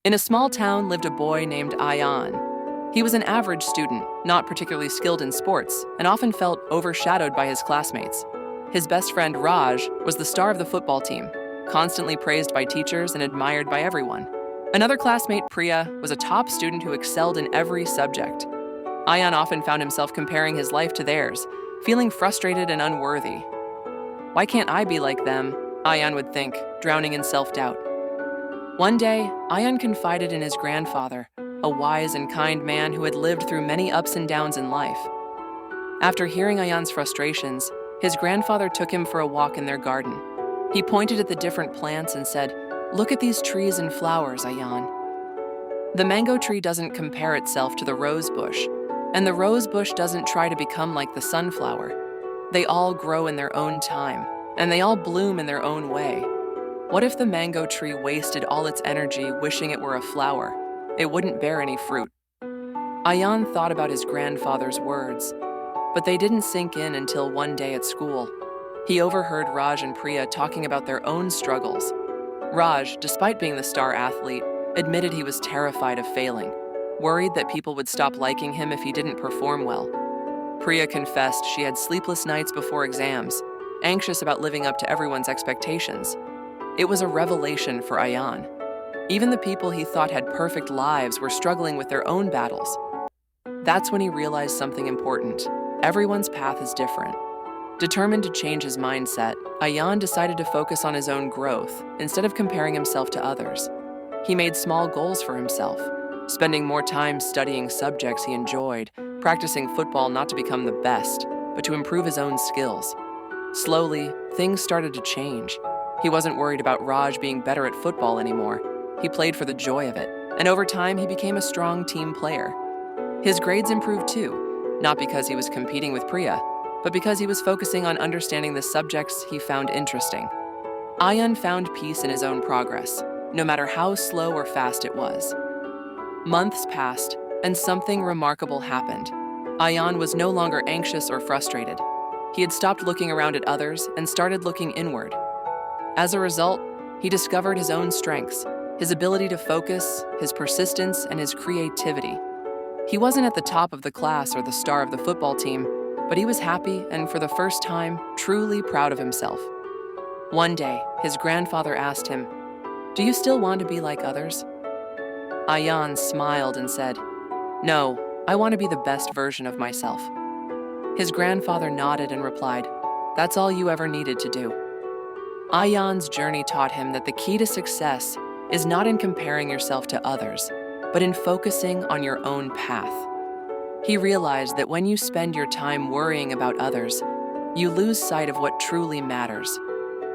In a small town lived a boy named Ayan. He was an average student, not particularly skilled in sports, and often felt overshadowed by his classmates. His best friend Raj was the star of the football team, constantly praised by teachers and admired by everyone. Another classmate, Priya, was a top student who excelled in every subject. Ayan often found himself comparing his life to theirs, feeling frustrated and unworthy. Why can't I be like them? Ayan would think, drowning in self-doubt. One day, Ayan confided in his grandfather, a wise and kind man who had lived through many ups and downs in life. After hearing Ayan's frustrations, his grandfather took him for a walk in their garden. He pointed at the different plants and said, "Look at these trees and flowers, Ayan. The mango tree doesn't compare itself to the rose bush, and the rose bush doesn't try to become like the sunflower. They all grow in their own time, and they all bloom in their own way. What if the mango tree wasted all its energy wishing it were a flower? It wouldn't bear any fruit." Ayan thought about his grandfather's words, but they didn't sink in until one day at school. He overheard Raj and Priya talking about their own struggles. Raj, despite being the star athlete, admitted he was terrified of failing, worried that people would stop liking him if he didn't perform well. Priya confessed she had sleepless nights before exams, anxious about living up to everyone's expectations. It was a revelation for Ayan. Even the people he thought had perfect lives were struggling with their own battles. That's when he realized something important. Everyone's path is different. Determined to change his mindset, Ayan decided to focus on his own growth instead of comparing himself to others. He made small goals for himself, spending more time studying subjects he enjoyed, practicing football not to become the best, but to improve his own skills. Slowly, things started to change. He wasn't worried about Raj being better at football anymore. He played for the joy of it, and over time he became a strong team player. His grades improved too, not because he was competing with Priya, but because he was focusing on understanding the subjects he found interesting. Ayan found peace in his own progress, no matter how slow or fast it was. Months passed, and something remarkable happened. Ayan was no longer anxious or frustrated. He had stopped looking around at others and started looking inward. As a result, he discovered his own strengths, his ability to focus, his persistence, and his creativity. He wasn't at the top of the class or the star of the football team, but he was happy and, for the first time, truly proud of himself. One day, his grandfather asked him, "Do you still want to be like others?" Ayan smiled and said, "No, I want to be the best version of myself." His grandfather nodded and replied, "That's all you ever needed to do." Ayan's journey taught him that the key to success is not in comparing yourself to others, but in focusing on your own path. He realized that when you spend your time worrying about others, you lose sight of what truly matters: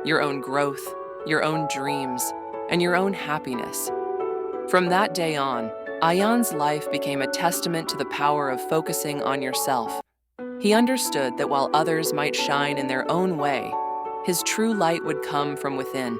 your own growth, your own dreams, and your own happiness. From that day on, Ayan's life became a testament to the power of focusing on yourself. He understood that while others might shine in their own way, his true light would come from within.